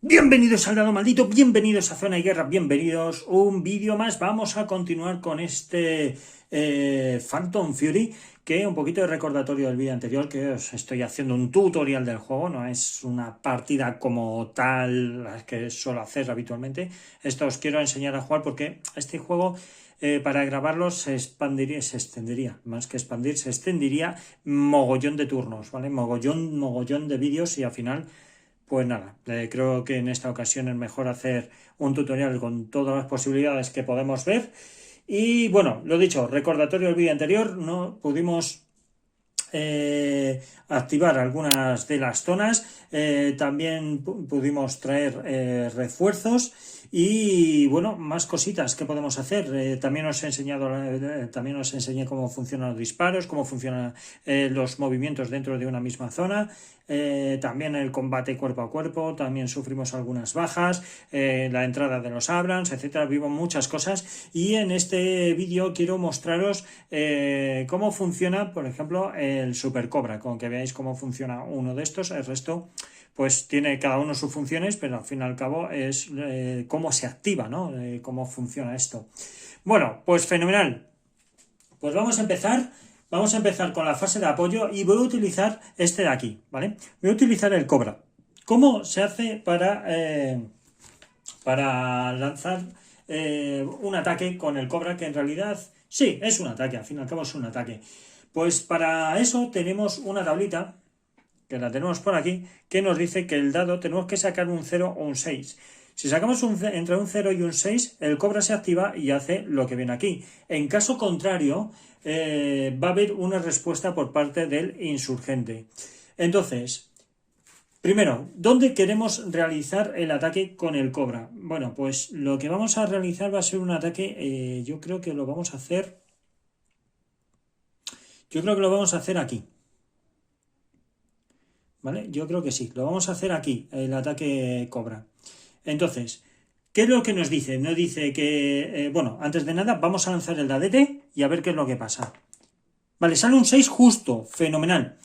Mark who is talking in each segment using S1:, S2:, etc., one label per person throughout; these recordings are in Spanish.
S1: Bienvenidos al lado maldito, bienvenidos a Zona de Guerra, bienvenidos un vídeo más. Vamos a continuar con este Phantom Fury, que un poquito de recordatorio del vídeo anterior, que os estoy haciendo un tutorial del juego, no es una partida como tal la que suelo hacer habitualmente. Esto os quiero enseñar a jugar porque este juego para grabarlo se extendería, más que expandir, se extendería mogollón de turnos, ¿vale? Mogollón de vídeos y al final... Pues nada, creo que en esta ocasión es mejor hacer un tutorial con todas las posibilidades que podemos ver. Y bueno, lo dicho, recordatorio del vídeo anterior, no pudimos activar algunas de las zonas, también pudimos traer refuerzos y bueno, más cositas que podemos hacer. También os he enseñado, también os enseñé cómo funcionan los disparos, cómo funcionan los movimientos dentro de una misma zona. También el combate cuerpo a cuerpo, también sufrimos algunas bajas, la entrada de los Abrams, etcétera. Vimos muchas cosas y en este vídeo quiero mostraros cómo funciona, por ejemplo, el Super Cobra, con que veáis cómo funciona uno de estos. El resto pues tiene cada uno sus funciones, pero al fin y al cabo es cómo se activa, ¿no? Cómo funciona esto. Bueno, pues fenomenal. Pues vamos a empezar con la fase de apoyo y voy a utilizar este de aquí, ¿vale? Voy a utilizar el Cobra. ¿Cómo se hace para lanzar un ataque con el Cobra? Que en realidad, sí, es un ataque, al fin y al cabo es un ataque. Pues para eso tenemos una tablita, que la tenemos por aquí, que nos dice que el dado tenemos que sacar un 0 o un 6. Si sacamos entre un 0 y un 6, el Cobra se activa y hace lo que viene aquí. En caso contrario, va a haber una respuesta por parte del insurgente. Entonces, primero, ¿dónde queremos realizar el ataque con el Cobra? Bueno, pues lo que vamos a realizar va a ser un ataque, yo creo que lo vamos a hacer aquí. ¿Vale? Yo creo que sí, lo vamos a hacer aquí, el ataque Cobra. Entonces, ¿qué es lo que nos dice? Nos dice que, bueno, antes de nada vamos a lanzar el dadete y a ver qué es lo que pasa. Vale, sale un 6 justo, fenomenal.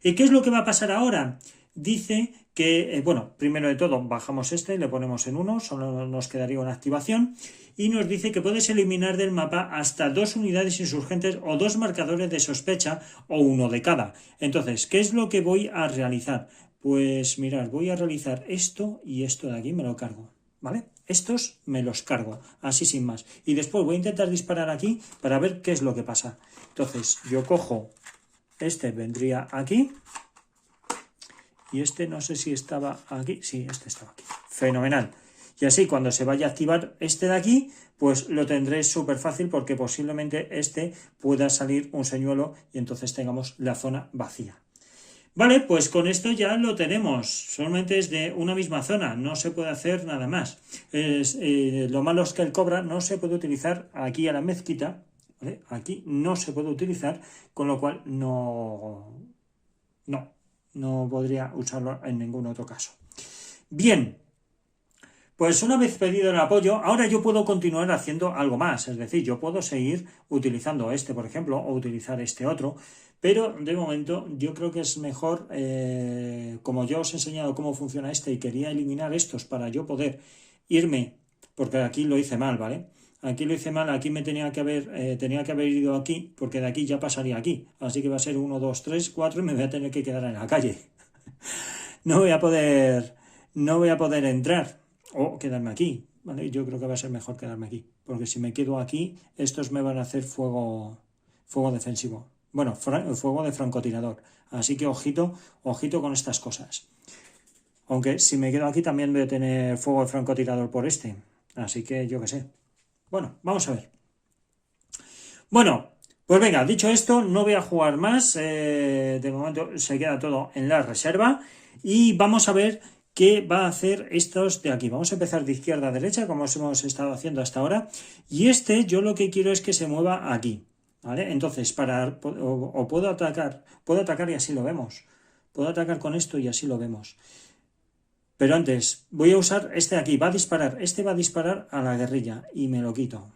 S1: ¿Y qué es lo que va a pasar ahora? Dice que, bueno, primero de todo bajamos este, le ponemos en 1, solo nos quedaría una activación, y nos dice que puedes eliminar del mapa hasta 2 unidades insurgentes o 2 marcadores de sospecha o uno de cada. Entonces, ¿qué es lo que voy a realizar? Pues mirad, voy a realizar esto y esto de aquí me lo cargo, ¿vale? Estos me los cargo, así sin más. Y después voy a intentar disparar aquí para ver qué es lo que pasa. Entonces, yo cojo, este vendría aquí, y este no sé si estaba aquí, sí, este estaba aquí, fenomenal. Y así cuando se vaya a activar este de aquí, pues lo tendré súper fácil porque posiblemente este pueda salir un señuelo y entonces tengamos la zona vacía. Vale, pues con esto ya lo tenemos, solamente es de una misma zona, no se puede hacer nada más. Lo malo es que el Cobra no se puede utilizar aquí a la mezquita, ¿vale? Aquí no se puede utilizar, con lo cual no podría usarlo en ningún otro caso. Bien, pues una vez pedido el apoyo, ahora yo puedo continuar haciendo algo más, es decir, yo puedo seguir utilizando este, por ejemplo, o utilizar este otro, pero de momento yo creo que es mejor, como yo os he enseñado cómo funciona este y quería eliminar estos para yo poder irme, porque aquí lo hice mal, ¿vale? Aquí lo hice mal, aquí me tenía que haber ido aquí, porque de aquí ya pasaría aquí, así que va a ser 1, 2, 3, 4 y me voy a tener que quedar en la calle. No voy a poder, no voy a poder entrar o quedarme aquí, ¿vale? Yo creo que va a ser mejor quedarme aquí, porque si me quedo aquí, estos me van a hacer fuego defensivo. Bueno, fuego de francotirador. Así que ojito con estas cosas. Aunque si me quedo aquí también voy a tener fuego de francotirador por este. Así que yo qué sé. Bueno, vamos a ver. Bueno, pues venga, dicho esto, no voy a jugar más. De momento se queda todo en la reserva. Y vamos a ver qué va a hacer estos de aquí. Vamos a empezar de izquierda a derecha, como hemos estado haciendo hasta ahora. Y este, yo lo que quiero es que se mueva aquí. ¿Vale? Entonces, o puedo atacar y así lo vemos. Puedo atacar con esto y así lo vemos. Pero antes, voy a usar este de aquí. Va a disparar. Este va a disparar a la guerrilla. Y me lo quito.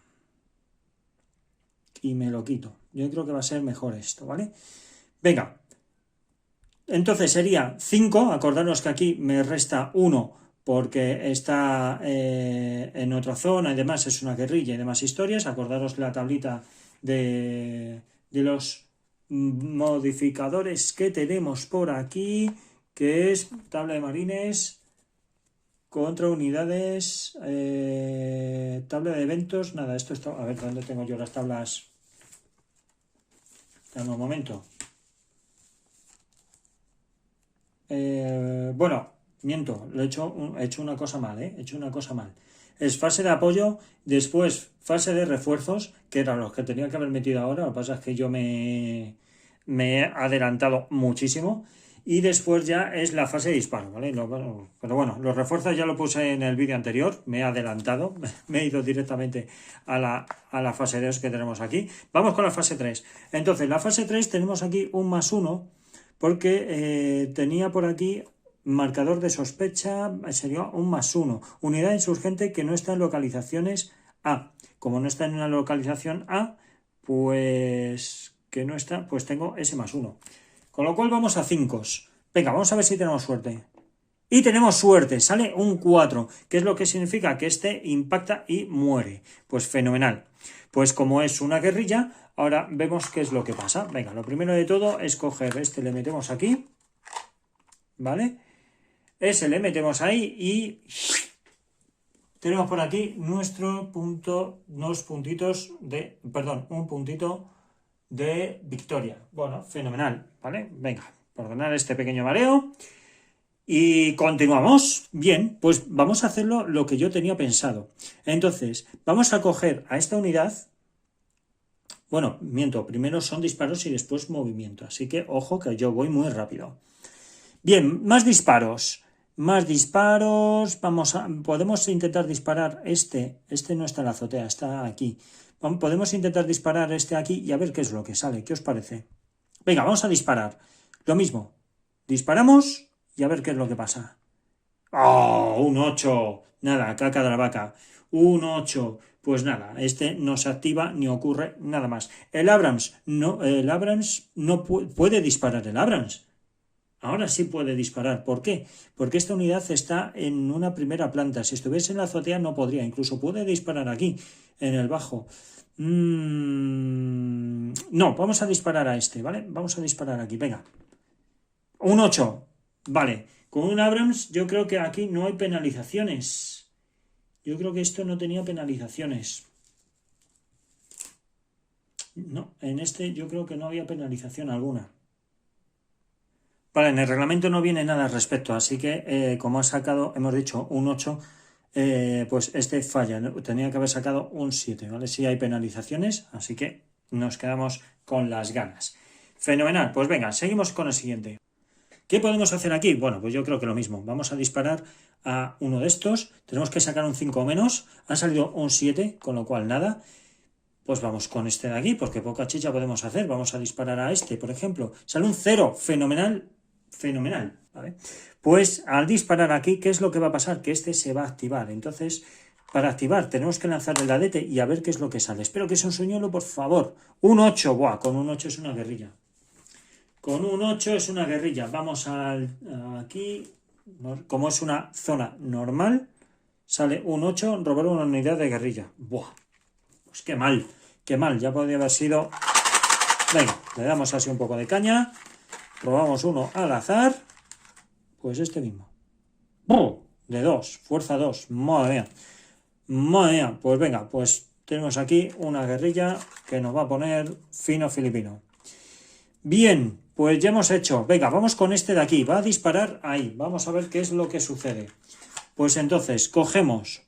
S1: Yo creo que va a ser mejor esto, ¿vale? Venga. Entonces sería 5. Acordaros que aquí me resta 1 porque está en otra zona y demás, es una guerrilla y demás historias. Acordaros la tablita de los modificadores que tenemos por aquí, que es tabla de marines contra unidades, tabla de eventos, nada, esto está, a ver, ¿dónde tengo yo las tablas? Dame un momento. Bueno, miento, he hecho una cosa mal, he hecho una cosa mal. Es fase de apoyo, después fase de refuerzos, que eran los que tenía que haber metido ahora, lo que pasa es que yo me he adelantado muchísimo, y después ya es la fase de disparo, ¿vale? Pero bueno, los refuerzos ya lo puse en el vídeo anterior, me he adelantado, me he ido directamente a la fase 2 que tenemos aquí. Vamos con la fase 3. Entonces, la fase 3 tenemos aquí un +1, porque tenía por aquí marcador de sospecha, sería un +1. Unidad insurgente que no está en localizaciones A. Como no está en una localización A, pues que no está, pues tengo ese +1. Con lo cual vamos a 5. Venga, vamos a ver si tenemos suerte. Y tenemos suerte, sale un 4, que es lo que significa que este impacta y muere. Pues fenomenal. Pues como es una guerrilla, ahora vemos qué es lo que pasa. Venga, lo primero de todo es coger este, le metemos aquí, ¿vale? Ese le metemos ahí y tenemos por aquí nuestro punto, unos puntitos de, perdón, un puntito de victoria. Bueno, fenomenal, ¿vale? Venga, perdonar este pequeño mareo. Y continuamos. Bien, pues vamos a hacerlo lo que yo tenía pensado. Entonces, vamos a coger a esta unidad. Bueno, miento, primero son disparos y después movimiento. Así que, ojo, que yo voy muy rápido. Bien, más disparos. Más disparos. Podemos intentar disparar este. Este no está en la azotea, está aquí. Podemos intentar disparar este aquí y a ver qué es lo que sale. ¿Qué os parece? Venga, vamos a disparar. Lo mismo. Disparamos y a ver qué es lo que pasa. ¡Oh! Un 8. Nada, caca de la vaca. Un 8. Pues nada, este no se activa ni ocurre nada más. El Abrams no puede disparar el Abrams. Ahora sí puede disparar. ¿Por qué? Porque esta unidad está en una primera planta. Si estuviese en la azotea no podría. Incluso puede disparar aquí, en el bajo. No, vamos a disparar a este, ¿vale? Vamos a disparar aquí, venga. Un 8. Vale. Con un Abrams yo creo que aquí no hay penalizaciones. Yo creo que esto no tenía penalizaciones. No, en este yo creo que no había penalización alguna. Vale, en el reglamento no viene nada al respecto, así que como ha sacado, hemos dicho, un 8, pues este falla. Tenía que haber sacado un 7, ¿vale? Sí hay penalizaciones, así que nos quedamos con las ganas. Fenomenal, pues venga, seguimos con el siguiente. ¿Qué podemos hacer aquí? Bueno, pues yo creo que lo mismo. Vamos a disparar a uno de estos. Tenemos que sacar un 5 o menos. Ha salido un 7, con lo cual nada. Pues vamos con este de aquí, porque poca chicha podemos hacer. Vamos a disparar a este, por ejemplo. Sale un 0. Fenomenal. Fenomenal. ¿Vale? Pues al disparar aquí, ¿qué es lo que va a pasar? Que este se va a activar. Entonces, para activar tenemos que lanzar el dadete y a ver qué es lo que sale. Espero que sea un señuelo, por favor. Un 8. Buah, con un 8 es una guerrilla. Con un 8 es una guerrilla. Vamos aquí. Como es una zona normal, sale un 8, robar una unidad de guerrilla. Buah. Pues qué mal. Qué mal. Ya podría haber sido... Venga, le damos así un poco de caña. Robamos uno al azar. Pues este mismo. ¡Bum! De 2. Fuerza 2. Madre mía. Madre mía. Pues venga, pues tenemos aquí una guerrilla que nos va a poner fino filipino. Bien, pues ya hemos hecho. Venga, vamos con este de aquí. Va a disparar ahí. Vamos a ver qué es lo que sucede. Pues entonces, cogemos.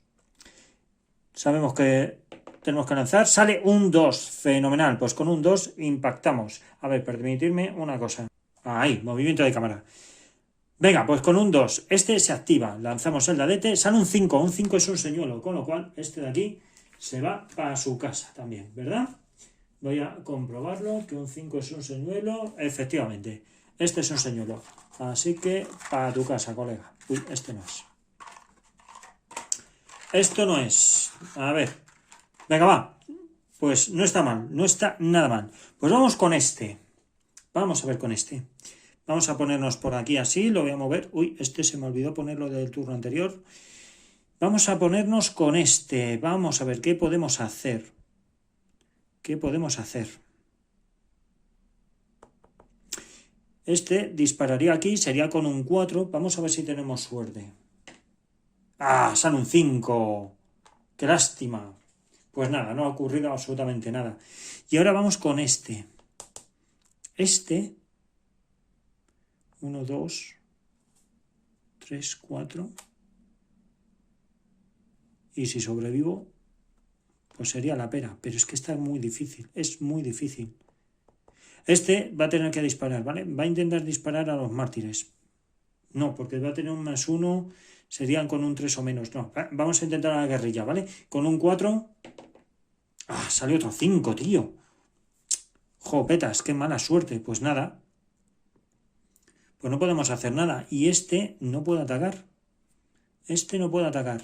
S1: Sabemos que tenemos que lanzar. Sale un 2. Fenomenal. Pues con un 2 impactamos. A ver, permitirme una cosa. Ahí, movimiento de cámara. Venga, pues con un 2. Este se activa. Lanzamos el dadete. Sale un 5. Un 5 es un señuelo. Con lo cual, este de aquí se va para su casa también, ¿verdad? Voy a comprobarlo, que un 5 es un señuelo. Efectivamente, este es un señuelo. Así que para tu casa, colega. Uy, este no es. Esto no es. A ver. Venga, va. Pues no está mal, no está nada mal. Pues vamos con este. Vamos a ver con este. Vamos a ponernos por aquí así, lo voy a mover. Uy, este se me olvidó ponerlo del turno anterior. Vamos a ponernos con este. Vamos a ver qué podemos hacer. ¿Qué podemos hacer? Este dispararía aquí, sería con un 4. Vamos a ver si tenemos suerte. ¡Ah! Sale un 5. ¡Qué lástima! Pues nada, no ha ocurrido absolutamente nada. Y ahora vamos con este. Este. 1, 2, 3, 4. Y si sobrevivo, pues sería la pera. Pero es que está muy difícil. Es muy difícil. Este va a tener que disparar, ¿vale? Va a intentar disparar a los mártires. No, porque va a tener un +1. Serían con un 3 o menos. No, vamos a intentar a la guerrilla, ¿vale? Con un 4. ¡Ah! Salió otro 5, tío. Jopetas, qué mala suerte. Pues nada. Pues no podemos hacer nada. Y este no puede atacar. Este no puede atacar.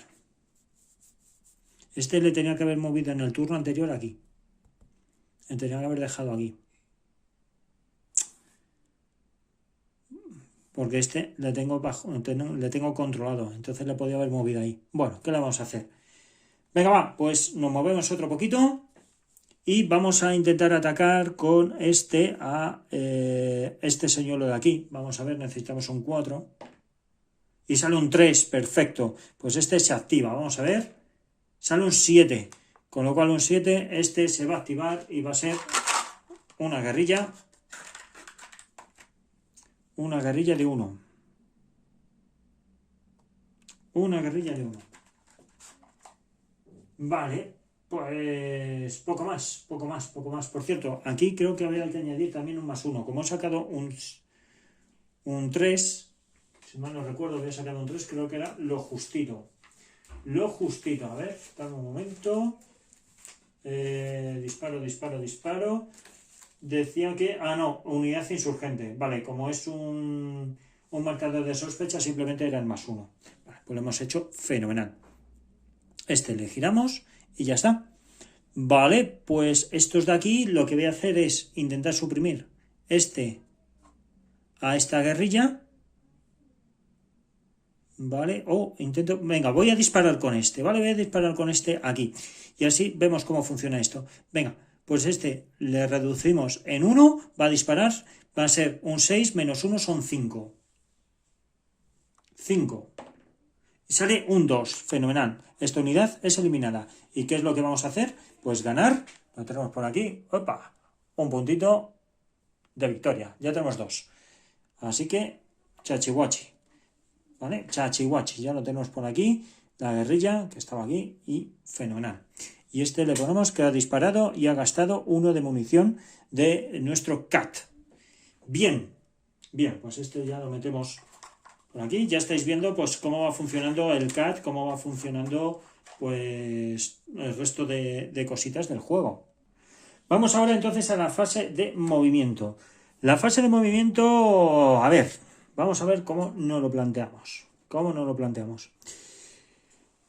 S1: Este le tenía que haber movido en el turno anterior aquí. Le tenía que haber dejado aquí. Porque este le tengo controlado. Entonces le podía haber movido ahí. Bueno, ¿qué le vamos a hacer? Venga, va, pues nos movemos otro poquito. Y vamos a intentar atacar con este a este señuelo de aquí. Vamos a ver, necesitamos un 4. Y sale un 3, perfecto. Pues este se activa, vamos a ver. Sale un 7. Con lo cual un 7, este se va a activar y va a ser una guerrilla. Una guerrilla de 1. Una guerrilla de 1. Vale, pues poco más, poco más, poco más. Por cierto, aquí creo que había que añadir también un +1. Como he sacado un 3, si mal no recuerdo, había sacado un 3, creo que era lo justito. Lo justito, a ver, dame un momento. Disparo, disparo, disparo. Decía que... Ah, no, unidad insurgente. Vale, como es un marcador de sospecha, simplemente era el +1. Vale, pues lo hemos hecho fenomenal. Este le giramos y ya está. Vale, pues estos de aquí lo que voy a hacer es intentar suprimir este a esta guerrilla. Vale, o intento... Venga, voy a disparar con este, ¿vale? Voy a disparar con este aquí. Y así vemos cómo funciona esto. Venga, pues este le reducimos en 1, va a disparar, va a ser un 6 menos 1 son 5. 5. Y sale un 2, fenomenal. Esta unidad es eliminada. ¿Y qué es lo que vamos a hacer? Pues ganar, lo tenemos por aquí, opa, un puntito de victoria. Ya tenemos 2. Así que, chachihuachi. ¿Vale? Chachihuachi, ya lo tenemos por aquí, la guerrilla que estaba aquí y fenomenal. Y este le ponemos que ha disparado y ha gastado 1 de munición de nuestro CAT. Bien, bien, pues este ya lo metemos por aquí. Ya estáis viendo pues cómo va funcionando el CAT, cómo va funcionando pues el resto de cositas del juego. Vamos ahora entonces a la fase de movimiento. La fase de movimiento, a ver, vamos a ver cómo nos lo planteamos. ¿Cómo nos lo planteamos?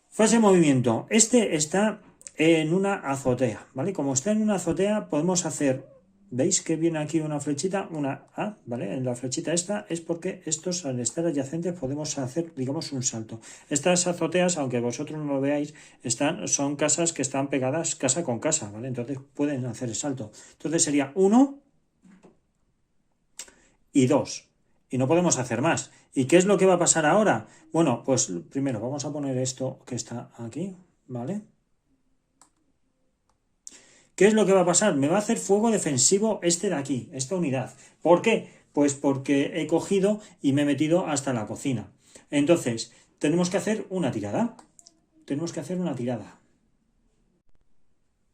S1: Fase de movimiento. Este está en una azotea, ¿vale? Como está en una azotea, podemos hacer... ¿Veis que viene aquí una flechita? Una A, ¿vale? En la flechita esta es porque estos, al estar adyacentes, podemos hacer, digamos, un salto. Estas azoteas, aunque vosotros no lo veáis, son casas que están pegadas casa con casa, ¿vale? Entonces pueden hacer el salto. Entonces sería 1 y 2. Y no podemos hacer más. ¿Y qué es lo que va a pasar ahora? Bueno, pues primero vamos a poner esto que está aquí, ¿vale? ¿Qué es lo que va a pasar? Me va a hacer fuego defensivo este de aquí, esta unidad. ¿Por qué? Pues porque he cogido y me he metido hasta la cocina. Entonces, tenemos que hacer una tirada. Tenemos que hacer una tirada.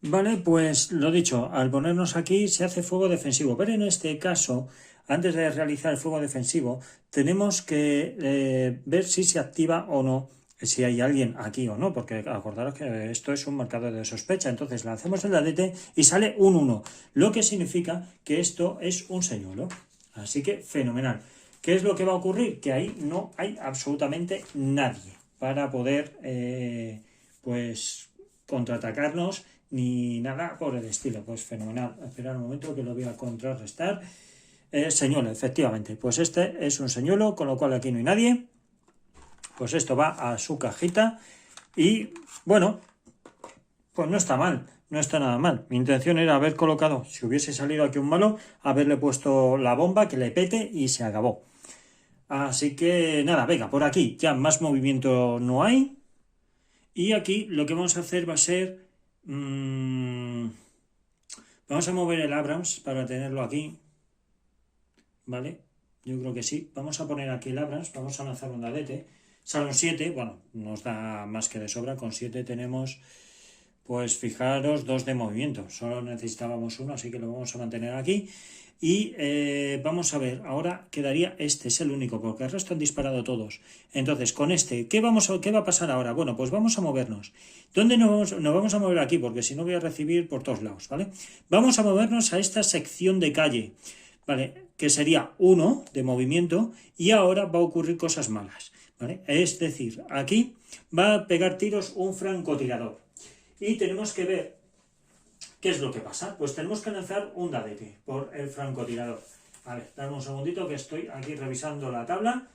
S1: Vale, pues lo dicho, al ponernos aquí se hace fuego defensivo, pero en este caso, antes de realizar el fuego defensivo, tenemos que ver si se activa o no, si hay alguien aquí o no, porque acordaros que esto es un marcador de sospecha. Entonces lanzamos el dadete y sale un 1, lo que significa que esto es un señuelo. Así que fenomenal. ¿Qué es lo que va a ocurrir? Que ahí no hay absolutamente nadie para poder pues contraatacarnos ni nada por el estilo. Pues fenomenal. Esperar un momento que lo voy a contrarrestar. Señuelo, efectivamente. Pues este es un señuelo, con lo cual aquí no hay nadie. Pues esto va a su cajita y, bueno, pues no está mal, no está nada mal. Mi intención era haber colocado, si hubiese salido aquí un malo, haberle puesto la bomba que le pete y se acabó. Así que nada, venga, por aquí ya más movimiento no hay. Y aquí lo que vamos a hacer va a ser... vamos a mover el Abrams para tenerlo aquí. ¿Vale? Yo creo que sí. Vamos a poner aquí el Abrams, vamos a lanzar un dadete. Sale un 7, bueno, nos da más que de sobra. Con 7 tenemos, pues fijaros, 2 de movimiento. Solo necesitábamos uno, así que lo vamos a mantener aquí. Y vamos a ver, ahora quedaría este, es el único, porque el resto han disparado todos. Entonces, con este, ¿qué va a pasar ahora? Bueno, pues vamos a movernos. ¿Dónde nos vamos a mover aquí? Porque si no voy a recibir por todos lados, ¿vale? Vamos a movernos a esta sección de calle, ¿vale? Que sería 1 de movimiento y ahora va a ocurrir cosas malas, ¿vale? Es decir, aquí va a pegar tiros un francotirador y tenemos que ver ¿qué es lo que pasa? Pues tenemos que lanzar un dadete por el francotirador. Vale, dame un segundito que estoy aquí revisando la tabla.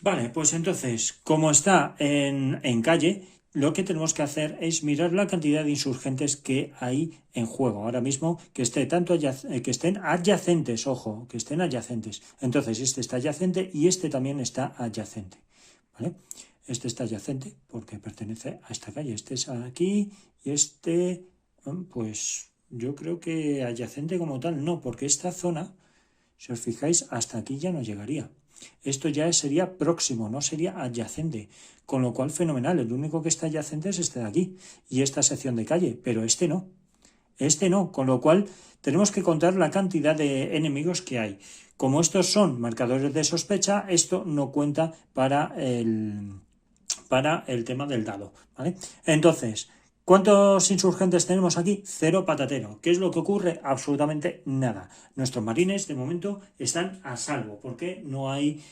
S1: Vale, pues entonces, como está en calle, lo que tenemos que hacer es mirar la cantidad de insurgentes que hay en juego ahora mismo, que que estén adyacentes, ojo, que estén adyacentes. Entonces, este está adyacente y este también está adyacente, ¿vale? Este está adyacente porque pertenece a esta calle. Este es aquí y este, pues yo creo que adyacente como tal no, porque esta zona, si os fijáis, hasta aquí ya no llegaría. Esto ya sería próximo, no sería adyacente, con lo cual fenomenal. El único que está adyacente es este de aquí y esta sección de calle, pero este no, con lo cual tenemos que contar la cantidad de enemigos que hay. Como estos son marcadores de sospecha, esto no cuenta para el tema del dado, ¿vale? Entonces, ¿cuántos insurgentes tenemos aquí? 0 patatero. ¿Qué es lo que ocurre? Absolutamente nada. Nuestros marines, de momento, están a salvo, porque no hay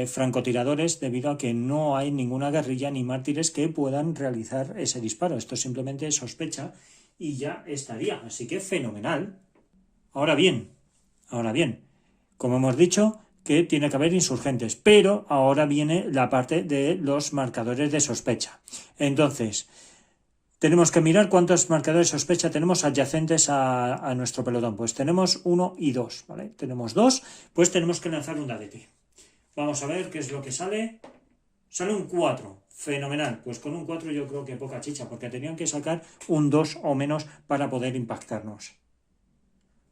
S1: francotiradores debido a que no hay ninguna guerrilla ni mártires que puedan realizar ese disparo. Esto simplemente es sospecha y ya estaría. Así que fenomenal. Ahora bien, como hemos dicho, que tiene que haber insurgentes, pero ahora viene la parte de los marcadores de sospecha. Entonces, tenemos que mirar cuántos marcadores de sospecha tenemos adyacentes a nuestro pelotón. Pues tenemos 1 y 2, ¿vale? Tenemos 2, pues tenemos que lanzar un dadete. Vamos a ver qué es lo que sale. Sale un 4, fenomenal. Pues con un 4 yo creo que poca chicha, porque tenían que sacar un 2 o menos para poder impactarnos.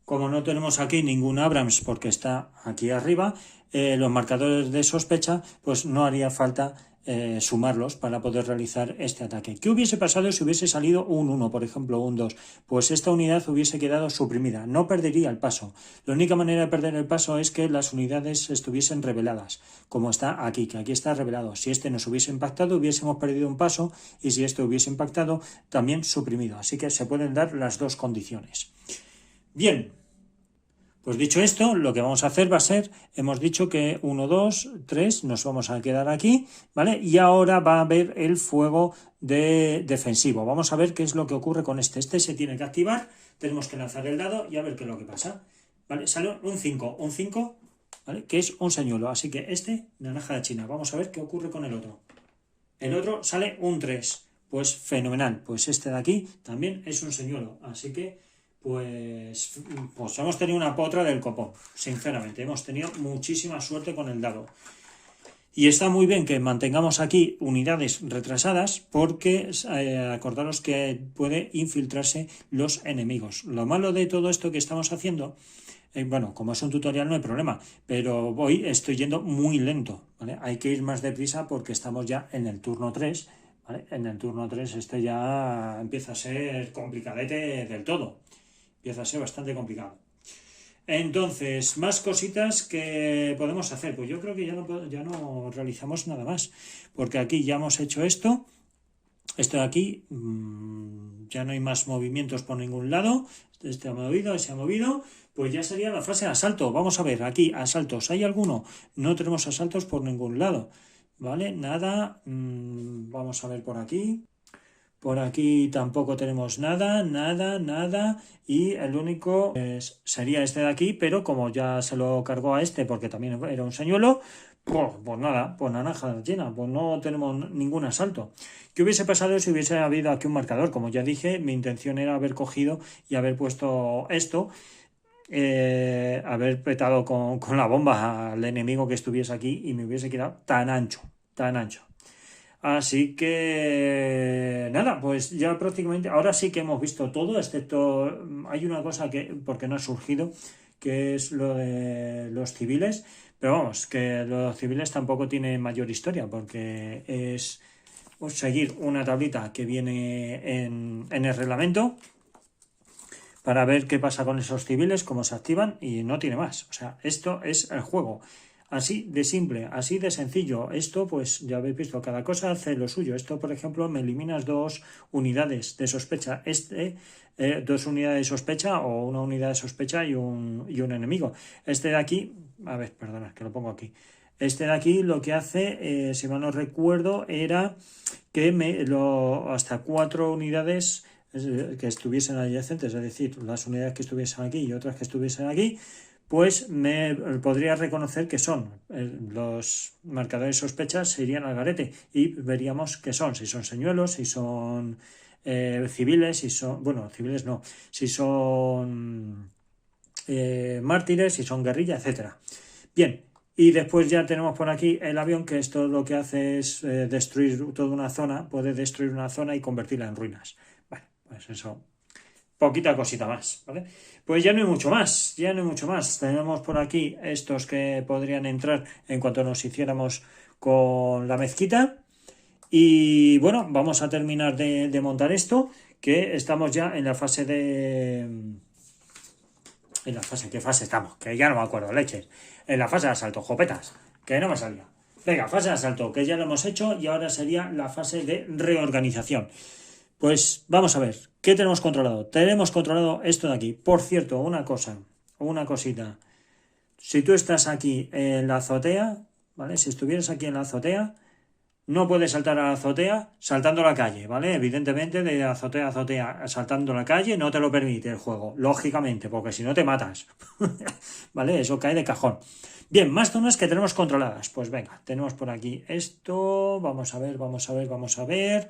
S1: Como no tenemos aquí ningún Abrams porque está aquí arriba, los marcadores de sospecha, pues no haría falta sumarlos para poder realizar este ataque. ¿Qué hubiese pasado si hubiese salido un 1, por ejemplo, un 2? Pues esta unidad hubiese quedado suprimida, no perdería el paso. La única manera de perder el paso es que las unidades estuviesen reveladas, como está aquí, que aquí está revelado. Si este nos hubiese impactado, hubiésemos perdido un paso, y si este hubiese impactado, también suprimido. Así que se pueden dar las dos condiciones. Bien, pues dicho esto, lo que vamos a hacer va a ser, hemos dicho que 1, 2, 3, nos vamos a quedar aquí, ¿vale? Y ahora va a haber el fuego defensivo. Vamos a ver qué es lo que ocurre con este. Este se tiene que activar, tenemos que lanzar el dado y a ver qué es lo que pasa. ¿Vale? Sale un 5, ¿vale? Que es un señuelo, así que este, naranja de China. Vamos a ver qué ocurre con el otro. El otro sale un 3, pues fenomenal. Pues este de aquí también es un señuelo, así que pues hemos tenido una potra del copón, sinceramente, hemos tenido muchísima suerte con el dado. Y está muy bien que mantengamos aquí unidades retrasadas porque acordaros que puede infiltrarse los enemigos. Lo malo de todo esto que estamos haciendo, bueno, como es un tutorial no hay problema, pero hoy estoy yendo muy lento, ¿vale? Hay que ir más deprisa porque estamos ya en el turno 3, ¿vale? En el turno 3 este ya empieza a ser complicadete del todo. Empieza a ser bastante complicado. Entonces, más cositas que podemos hacer. Pues yo creo que ya no realizamos nada más. Porque aquí ya hemos hecho esto. Esto de aquí, ya no hay más movimientos por ningún lado. Este ha movido, ese ha movido. Pues ya sería la fase de asalto. Vamos a ver, aquí, asaltos. ¿Hay alguno? No tenemos asaltos por ningún lado. ¿Vale? Nada. Vamos a ver por aquí. Por aquí tampoco tenemos nada, nada. Y el único sería este de aquí, pero como ya se lo cargó a este porque también era un señuelo, pues nada, pues naranja llena, pues no tenemos ningún asalto. ¿Qué hubiese pasado si hubiese habido aquí un marcador? Como ya dije, mi intención era haber cogido y haber puesto esto, haber petado con la bomba al enemigo que estuviese aquí y me hubiese quedado tan ancho, tan ancho. Así que nada, pues ya prácticamente, ahora sí que hemos visto todo, excepto hay una cosa que, porque no ha surgido, que es lo de los civiles, pero vamos, que los civiles tampoco tienen mayor historia, porque es pues, seguir una tablita que viene en el reglamento para ver qué pasa con esos civiles, cómo se activan y no tiene más. O sea, esto es el juego. Así de simple, así de sencillo. Esto, pues ya habéis visto, cada cosa hace lo suyo. Esto, por ejemplo, me eliminas 2 unidades de sospecha. Dos unidades de sospecha o una unidad de sospecha y un enemigo. Este de aquí, a ver, perdona, que lo pongo aquí. Este de aquí lo que hace, si mal no recuerdo, era que hasta 4 unidades que estuviesen adyacentes, es decir, las unidades que estuviesen aquí y otras que estuviesen aquí, pues me podría reconocer que son los marcadores sospechas, se irían al garete y veríamos qué son, si son señuelos, si son civiles, si son, bueno, civiles no, si son mártires, si son guerrilla, etcétera. Bien, y después ya tenemos por aquí el avión, que esto lo que hace es destruir toda una zona, puede destruir una zona y convertirla en ruinas. Bueno, pues eso, poquita cosita más, ¿vale? Pues ya no hay mucho más, ya no hay mucho más. Tenemos por aquí estos que podrían entrar en cuanto nos hiciéramos con la mezquita. Y bueno, vamos a terminar de montar esto, que estamos ya en la fase de... En la fase, ¿qué fase estamos? Que ya no me acuerdo, leches. En la fase de asalto, jopetas, que no me salía. Venga, fase de asalto, que ya lo hemos hecho y ahora sería la fase de reorganización. Pues vamos a ver, ¿qué tenemos controlado? Tenemos controlado esto de aquí. Por cierto, una cosa, una cosita. Si tú estás aquí en la azotea, ¿vale? Si estuvieras aquí en la azotea, no puedes saltar a la azotea saltando la calle, ¿vale? Evidentemente, de azotea a azotea saltando la calle no te lo permite el juego, lógicamente, porque si no te matas, ¿vale? Eso cae de cajón. Bien, más zonas que tenemos controladas. Pues venga, tenemos por aquí esto, vamos a ver.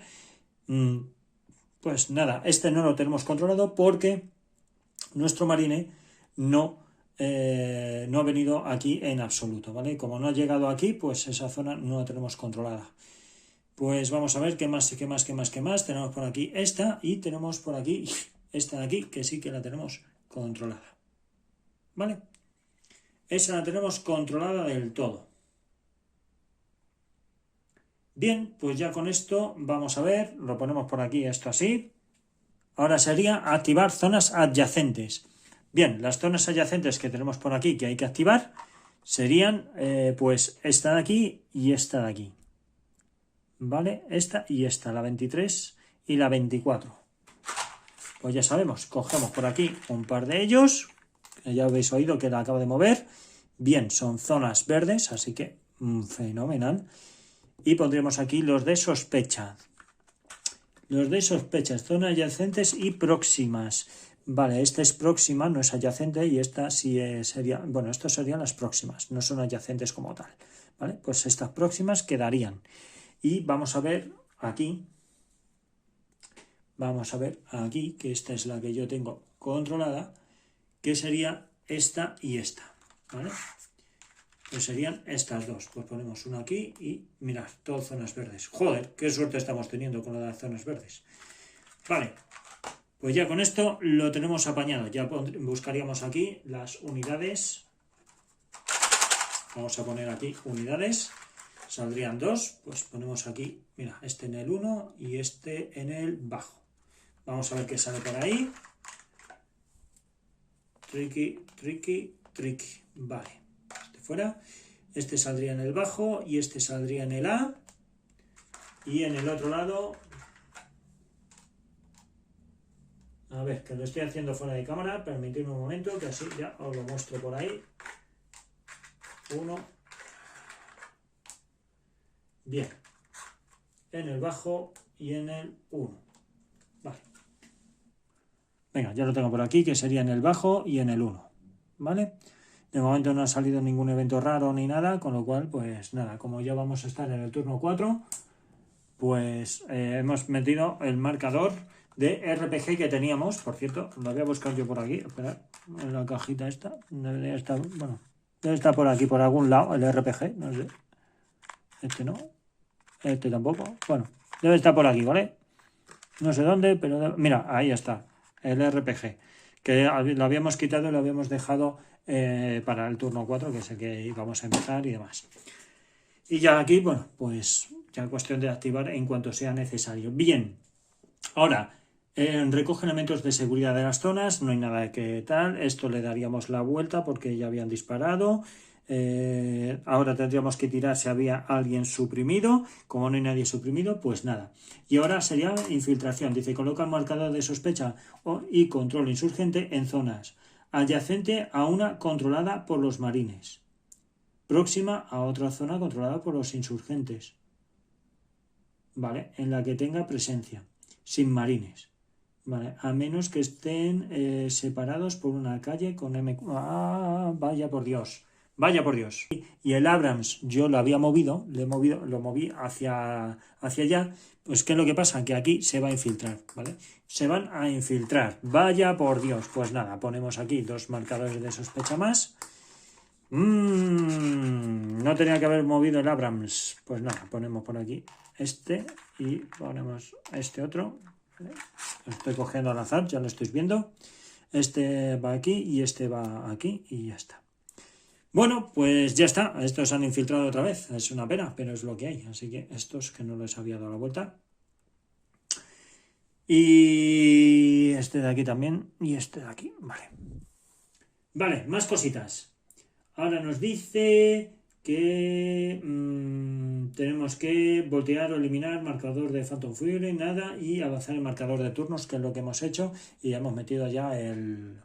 S1: Pues nada, este no lo tenemos controlado porque nuestro marine no ha venido aquí en absoluto, ¿vale? Como no ha llegado aquí, pues esa zona no la tenemos controlada. Pues vamos a ver qué más. Tenemos por aquí esta y tenemos por aquí esta de aquí, que sí que la tenemos controlada. ¿Vale? Esa la tenemos controlada del todo. Bien, pues ya con esto vamos a ver, lo ponemos por aquí esto así. Ahora sería activar zonas adyacentes. Bien, las zonas adyacentes que tenemos por aquí que hay que activar serían pues esta de aquí y esta de aquí. ¿Vale? Esta y esta, la 23 y la 24. Pues ya sabemos, cogemos por aquí un par de ellos, que ya habéis oído que la acabo de mover. Bien, son zonas verdes, así que fenomenal. Y pondremos aquí los de sospecha. Los de sospecha, zonas adyacentes y próximas. Vale, esta es próxima, no es adyacente, y esta sí sería... Bueno, estas serían las próximas, no son adyacentes como tal. ¿Vale? Pues estas próximas quedarían. Y vamos a ver aquí, que esta es la que yo tengo controlada, que sería esta y esta, ¿vale? Pues serían estas dos. Pues ponemos una aquí y mirad, todas zonas verdes. Joder, qué suerte estamos teniendo con las zonas verdes. Vale, pues ya con esto lo tenemos apañado. Ya buscaríamos aquí las unidades. Vamos a poner aquí unidades. Saldrían dos, pues ponemos aquí, mira, este en el 1 y este en el bajo. Vamos a ver qué sale por ahí. Tricky. Vale, este fuera. Este saldría en el bajo y este saldría en el A. Y en el otro lado... A ver, que lo estoy haciendo fuera de cámara. Permitidme un momento, que así ya os lo muestro por ahí. 1. Bien. En el bajo y en el 1. Vale. Venga, ya lo tengo por aquí, que sería en el bajo y en el 1. ¿Vale? De momento no ha salido ningún evento raro ni nada, con lo cual, pues nada, como ya vamos a estar en el turno 4, pues hemos metido el marcador de RPG que teníamos. Por cierto, lo voy a buscar yo por aquí. Esperad, en la cajita esta. Debería estar, bueno, debe estar por aquí, por algún lado, el RPG. No sé. Este no. Este tampoco. Bueno, debe estar por aquí, ¿vale? No sé dónde, pero... Mira, ahí está. El RPG. Que lo habíamos quitado y lo habíamos dejado para el turno 4, que es el que íbamos a empezar y demás. Y ya aquí, bueno, pues ya cuestión de activar en cuanto sea necesario. Bien, ahora, recoge elementos de seguridad de las zonas, no hay nada que tal, esto le daríamos la vuelta porque ya habían disparado. Ahora tendríamos que tirar si había alguien suprimido, como no hay nadie suprimido, pues nada. Y ahora sería infiltración, dice coloca un marcador de sospecha y control insurgente en zonas adyacente a una controlada por los marines, próxima a otra zona controlada por los insurgentes, ¿vale? En la que tenga presencia, sin marines, ¿vale? A menos que estén separados por una calle con M... ¡Ah! Vaya por Dios, vaya por Dios. Y el Abrams yo lo había movido, lo moví hacia allá. Pues ¿qué es lo que pasa? Que aquí se va a infiltrar, ¿vale? Se van a infiltrar, vaya por Dios. Pues nada, ponemos aquí 2 marcadores de sospecha más. No tenía que haber movido el Abrams. Pues nada, ponemos por aquí este y ponemos este otro. ¿Vale? Lo estoy cogiendo al azar, ya lo estáis viendo. Este va aquí y este va aquí y ya está. Bueno, pues ya está. Estos se han infiltrado otra vez. Es una pena, pero es lo que hay. Así que estos que no les había dado la vuelta. Y este de aquí también. Y este de aquí. Vale. Vale, más cositas. Ahora nos dice que tenemos que voltear o eliminar marcador de Phantom Fury, nada, y avanzar el marcador de turnos, que es lo que hemos hecho, y hemos metido ya el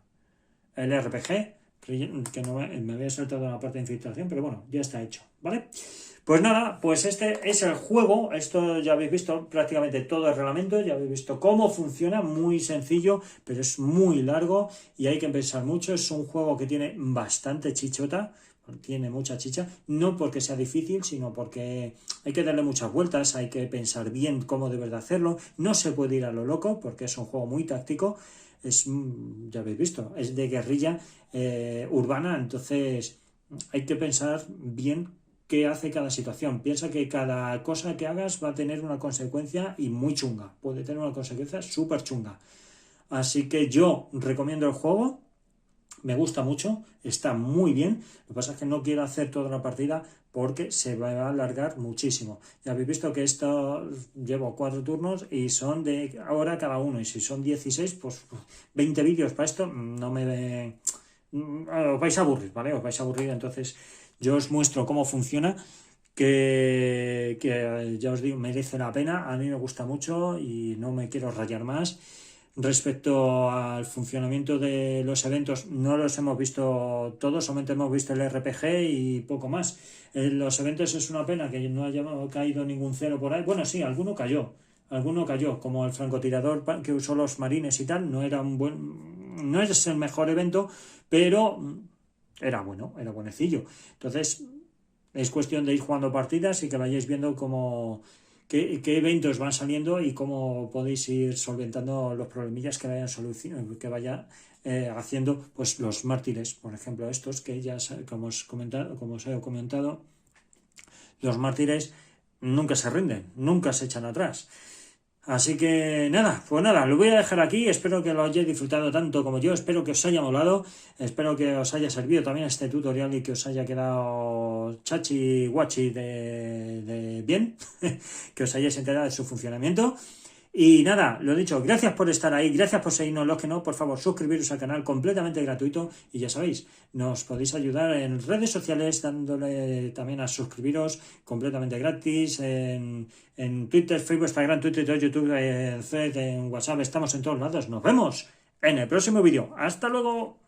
S1: RPG, que no me había saltado la parte de infiltración, pero bueno, ya está hecho, ¿vale? Pues nada, pues este es el juego. Esto ya habéis visto prácticamente todo el reglamento, ya habéis visto cómo funciona, muy sencillo, pero es muy largo y hay que pensar mucho. Es un juego que tiene bastante chichota, tiene mucha chicha, no porque sea difícil, sino porque hay que darle muchas vueltas, hay que pensar bien cómo debes de hacerlo, no se puede ir a lo loco porque es un juego muy táctico. Es, ya habéis visto, es de guerrilla urbana, entonces hay que pensar bien qué hace cada situación. Piensa que cada cosa que hagas va a tener una consecuencia y muy chunga, puede tener una consecuencia súper chunga. Así que yo recomiendo el juego, me gusta mucho, está muy bien. Lo que pasa es que no quiero hacer toda la partida porque se va a alargar muchísimo. Ya habéis visto que esto llevo 4 turnos y son de hora cada uno. Y si son 16, pues 20 vídeos para esto, no me... os vais a aburrir, ¿vale? Os vais a aburrir, entonces yo os muestro cómo funciona, que ya os digo, merece la pena, a mí me gusta mucho y no me quiero rayar más. Respecto al funcionamiento de los eventos, no los hemos visto todos, solamente hemos visto el RPG y poco más. Los eventos es una pena que no haya caído ningún cero por ahí. Bueno, sí, alguno cayó, como el francotirador que usó los marines y tal. No era no es el mejor evento, pero era bueno, era buenecillo. Entonces, es cuestión de ir jugando partidas y que vayáis viendo cómo... qué eventos van saliendo y cómo podéis ir solventando los problemillas que vaya haciendo pues los mártires, por ejemplo, estos que ya como os he comentado, los mártires nunca se rinden, nunca se echan atrás. Así que nada, pues nada, lo voy a dejar aquí, espero que lo hayáis disfrutado tanto como yo, espero que os haya molado, espero que os haya servido también este tutorial y que os haya quedado chachi guachi de bien, que os hayáis enterado de su funcionamiento. Y nada, lo dicho, gracias por estar ahí, gracias por seguirnos. Los que no, por favor, suscribiros al canal, completamente gratuito. Y ya sabéis, nos podéis ayudar en redes sociales dándole también a suscribiros, completamente gratis, en Twitter, Facebook, Instagram, Twitter, YouTube, en Thread, en WhatsApp, estamos en todos lados. Nos vemos en el próximo vídeo. ¡Hasta luego!